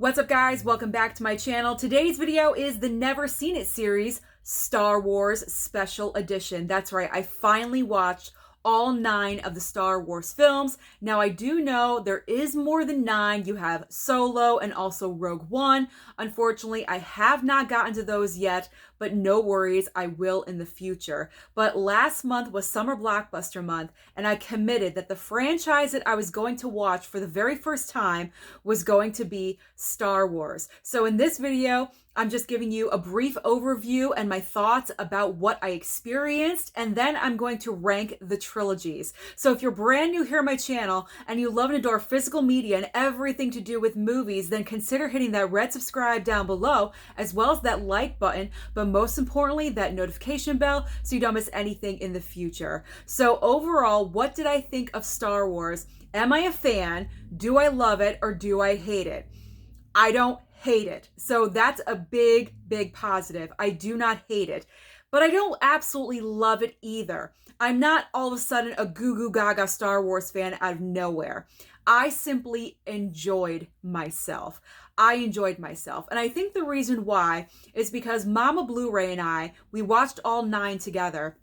What's up, guys? Welcome back to my channel. Today's video is the Never Seen It series, Star Wars Special Edition. That's right, I finally watched all 9 of the Star Wars films. Now, I do know there is more than 9. You have Solo and also Rogue One. Unfortunately, I have not gotten to those yet, but no worries, I will in the future. But last month was Summer Blockbuster Month, and I committed that the franchise that I was going to watch for the very first time was going to be Star Wars. So in this video, I'm just giving you a brief overview and my thoughts about what I experienced, and then I'm going to rank the trilogies. So if you're brand new here on my channel and you love and adore physical media and everything to do with movies, then consider hitting that red subscribe down below, as well as that like button, but most importantly, that notification bell so you don't miss anything in the future. So overall, what did I think of Star Wars? Am I a fan? Do I love it or do I hate it? I don't hate it. So that's a big, big positive. I do not hate it, but I don't absolutely love it either. I'm not all of a sudden a goo goo gaga Star Wars fan out of nowhere. I simply enjoyed myself. And I think the reason why is because Mama Blu-ray and we watched all 9 together.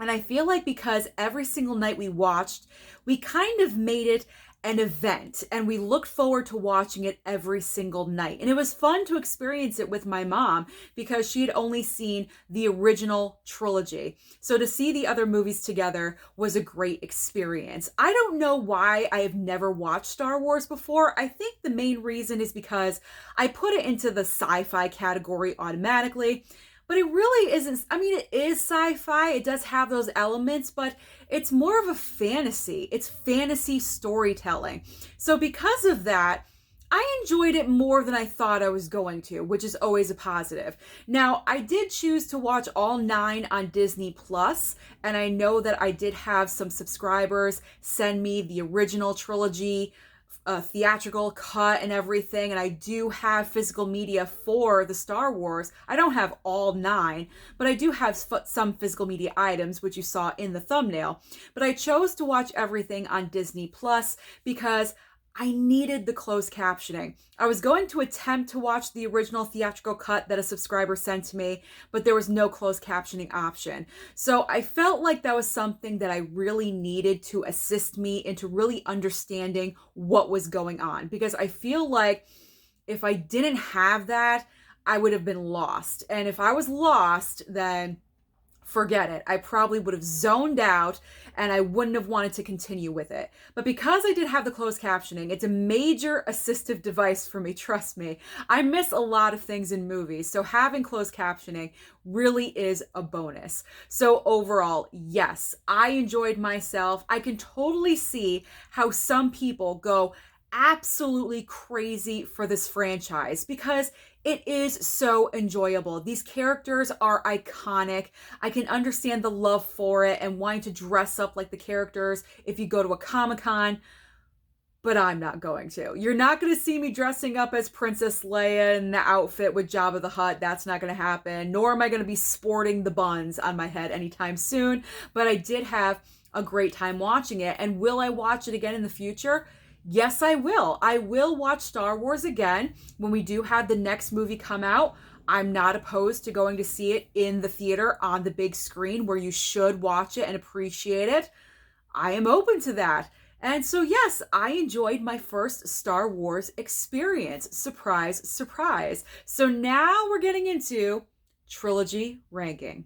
And I feel like because every single night we watched, we kind of made it an event and we looked forward to watching it every single night. And it was fun to experience it with my mom because she had only seen the original trilogy. So to see the other movies together was a great experience. I don't know why I have never watched Star Wars before. I think the main reason is because I put it into the sci-fi category automatically. But it really isn't. I mean, it is sci-fi. It does have those elements, but it's more of a fantasy. It's fantasy storytelling. So because of that, I enjoyed it more than I thought I was going to, which is always a positive. Now, I did choose to watch all 9 on Disney Plus, and I know that I did have some subscribers send me the original trilogy theatrical cut and everything, and I do have physical media for the Star Wars. I don't have all 9, but I do have some physical media items, which you saw in the thumbnail. But I chose to watch everything on Disney Plus because I needed the closed captioning. I was going to attempt to watch the original theatrical cut that a subscriber sent to me, but there was no closed captioning option. So I felt like that was something that I really needed to assist me into really understanding what was going on, because I feel like if I didn't have that, I would have been lost. And if I was lost, then forget it. I probably would have zoned out and I wouldn't have wanted to continue with it. But because I did have the closed captioning, it's a major assistive device for me, trust me. I miss a lot of things in movies, so having closed captioning really is a bonus. So overall, yes, I enjoyed myself. I can totally see how some people go absolutely crazy for this franchise because it is so enjoyable. These characters are iconic. I can understand the love for it and wanting to dress up like the characters if you go to a Comic-Con, but I'm not going to. You're not going to see me dressing up as Princess Leia in the outfit with Jabba the Hutt. That's not going to happen. Nor am I going to be sporting the buns on my head anytime soon, but I did have a great time watching it. And will I watch it again in the future? Yes, I will. I will watch Star Wars again when we do have the next movie come out. I'm not opposed to going to see it in the theater on the big screen where you should watch it and appreciate it. I am open to that. And so, yes, I enjoyed my first Star Wars experience. Surprise, surprise. So now we're getting into trilogy ranking.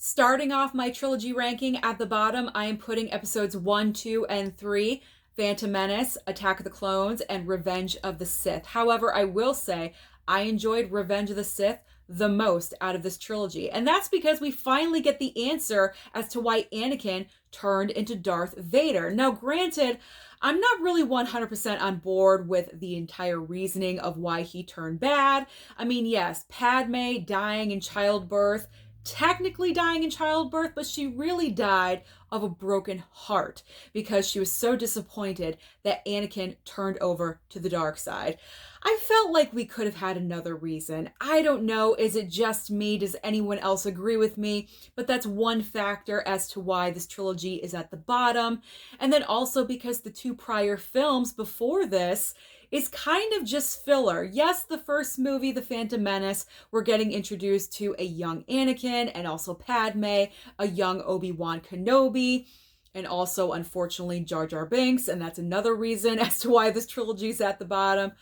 Starting off my trilogy ranking at the bottom, I am putting episodes 1, 2, and 3, Phantom Menace, Attack of the Clones, and Revenge of the Sith. However, I will say I enjoyed Revenge of the Sith the most out of this trilogy. And that's because we finally get the answer as to why Anakin turned into Darth Vader. Now, granted, I'm not really 100% on board with the entire reasoning of why he turned bad. I mean, yes, Padme dying in childbirth, technically dying in childbirth, but she really died of a broken heart because she was so disappointed that Anakin turned over to the dark side. I felt like we could have had another reason. I don't know, is it just me? Does anyone else agree with me? But that's one factor as to why this trilogy is at the bottom. And then also because the 2 prior films before this, is kind of just filler. Yes, the first movie, The Phantom Menace, we're getting introduced to a young Anakin and also Padme, a young Obi-Wan Kenobi, and also, unfortunately, Jar Jar Binks, and that's another reason as to why this trilogy is at the bottom.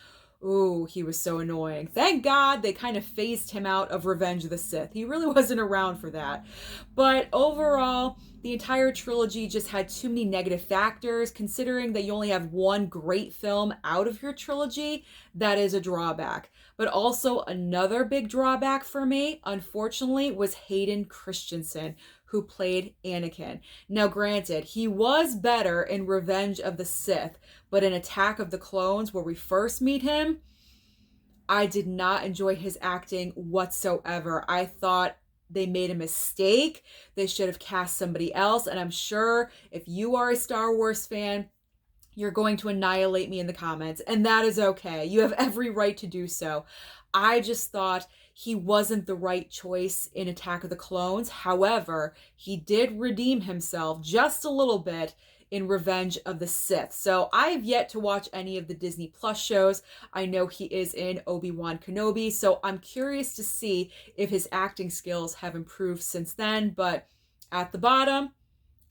Ooh, he was so annoying. Thank God they kind of phased him out of Revenge of the Sith. He really wasn't around for that. But overall, the entire trilogy just had too many negative factors. Considering that you only have one great film out of your trilogy, that is a drawback. But also another big drawback for me, unfortunately, was Hayden Christensen, who played Anakin. Now, granted, he was better in Revenge of the Sith, but in Attack of the Clones, where we first meet him, I did not enjoy his acting whatsoever. I thought they made a mistake. They should have cast somebody else. And I'm sure if you are a Star Wars fan, you're going to annihilate me in the comments. And that is okay. You have every right to do so. I just thought he wasn't the right choice in Attack of the Clones. However, he did redeem himself just a little bit in Revenge of the Sith. So I have yet to watch any of the Disney Plus shows. I know he is in Obi-Wan Kenobi, so I'm curious to see if his acting skills have improved since then. But at the bottom,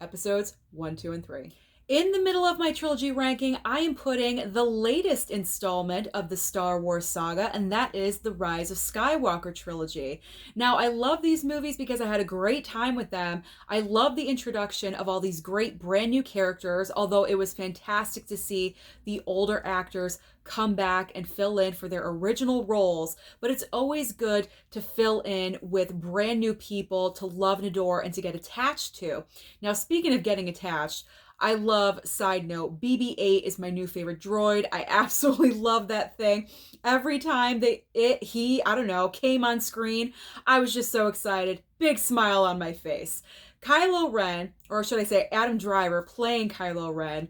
episodes 1, 2, and 3. In the middle of my trilogy ranking, I am putting the latest installment of the Star Wars saga, and that is the Rise of Skywalker trilogy. Now, I love these movies because I had a great time with them. I love the introduction of all these great brand new characters, although it was fantastic to see the older actors come back and fill in for their original roles. But it's always good to fill in with brand new people to love and adore and to get attached to. Now, speaking of getting attached, I love, side note, BB-8 is my new favorite droid. I absolutely love that thing. Every time he came on screen, I was just so excited. Big smile on my face. Kylo Ren, or should I say Adam Driver playing Kylo Ren,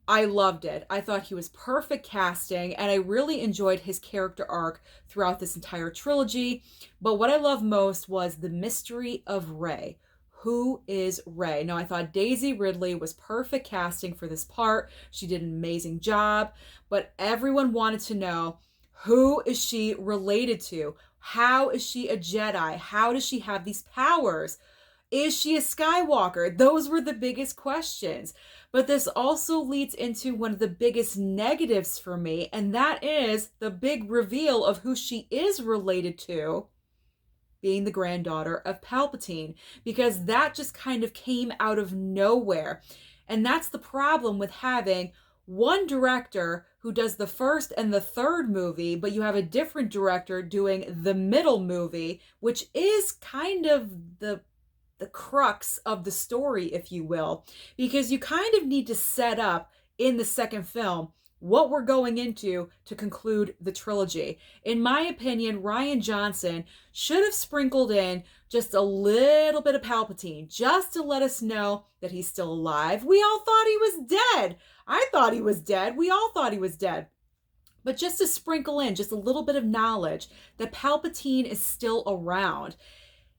I loved it. I thought he was perfect casting, and I really enjoyed his character arc throughout this entire trilogy. But what I loved most was the mystery of Rey. Who is Rey? Now, I thought Daisy Ridley was perfect casting for this part. She did an amazing job, but everyone wanted to know, who is she related to? How is she a Jedi? How does she have these powers? Is she a Skywalker? Those were the biggest questions. But this also leads into one of the biggest negatives for me, and that is the big reveal of who she is related to, being the granddaughter of Palpatine, because that just kind of came out of nowhere. And that's the problem with having one director who does the first and the third movie, but you have a different director doing the middle movie, which is kind of the crux of the story, if you will, because you kind of need to set up in the second film what we're going into to conclude the trilogy. In my opinion, Rian Johnson should have sprinkled in just a little bit of Palpatine, just to let us know that he's still alive. We all thought he was dead. I thought he was dead. We all thought he was dead. But just to sprinkle in just a little bit of knowledge that Palpatine is still around.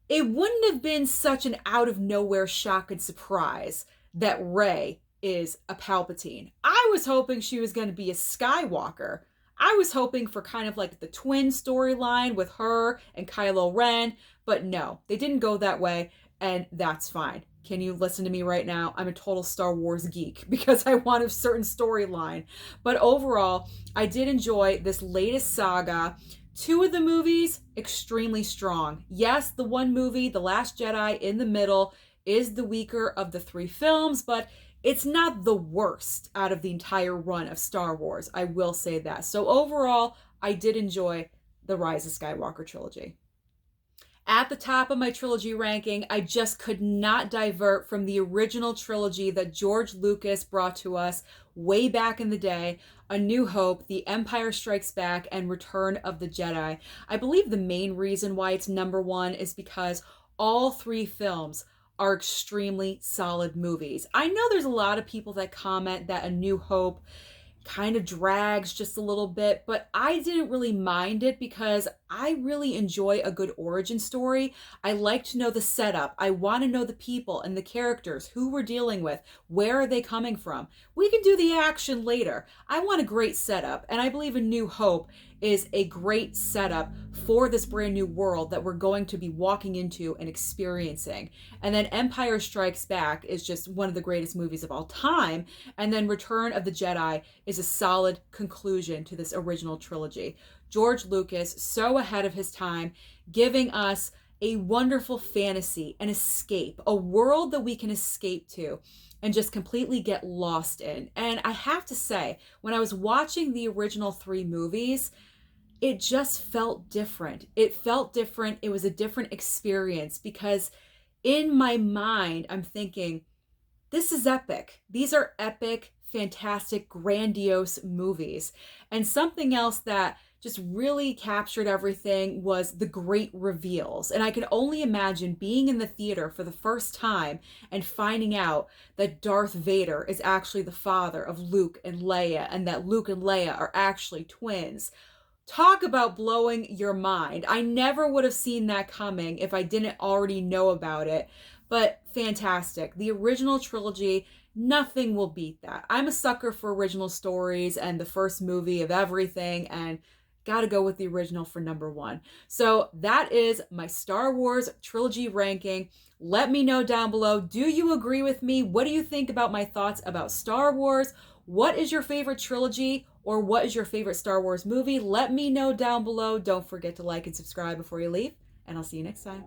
It wouldn't have been such an out of nowhere shock and surprise that Rey is a Palpatine. I was hoping she was going to be a Skywalker. I was hoping for kind of like the twin storyline with her and Kylo Ren, but no, they didn't go that way, and that's fine. Can you listen to me right now? I'm a total Star Wars geek because I want a certain storyline. But overall, I did enjoy this latest saga. 2 of the movies, extremely strong. Yes, the one movie, The Last Jedi, in the middle, is the weaker of the 3 films, but it's not the worst out of the entire run of Star Wars. I will say that. So overall, I did enjoy the Rise of Skywalker trilogy. At the top of my trilogy ranking, I just could not divert from the original trilogy that George Lucas brought to us way back in the day, A New Hope, The Empire Strikes Back, and Return of the Jedi. I believe the main reason why it's number 1 is because all 3 films are extremely solid movies. I know there's a lot of people that comment that A New Hope kind of drags just a little bit, but I didn't really mind it because I really enjoy a good origin story. I like to know the setup. I want to know the people and the characters, who we're dealing with, where are they coming from. We can do the action later. I want a great setup, and I believe A New Hope is a great setup for this brand new world that we're going to be walking into and experiencing. And then Empire Strikes Back is just one of the greatest movies of all time. And then Return of the Jedi is a solid conclusion to this original trilogy. George Lucas, so ahead of his time, giving us a wonderful fantasy, an escape, a world that we can escape to and just completely get lost in. And I have to say, when I was watching the original 3 movies, it just felt different. It felt different. It was a different experience because in my mind, I'm thinking, this is epic. These are epic, fantastic, grandiose movies. And something else that just really captured everything was the great reveals. And I can only imagine being in the theater for the first time and finding out that Darth Vader is actually the father of Luke and Leia, and that Luke and Leia are actually twins. Talk about blowing your mind. I never would have seen that coming if I didn't already know about it. But fantastic. The original trilogy, nothing will beat that. I'm a sucker for original stories and the first movie of everything, and gotta go with the original for number 1. So that is my Star Wars trilogy ranking. Let me know down below. Do you agree with me? What do you think about my thoughts about Star Wars? What is your favorite trilogy, or what is your favorite Star Wars movie? Let me know down below. Don't forget to like and subscribe before you leave, and I'll see you next time.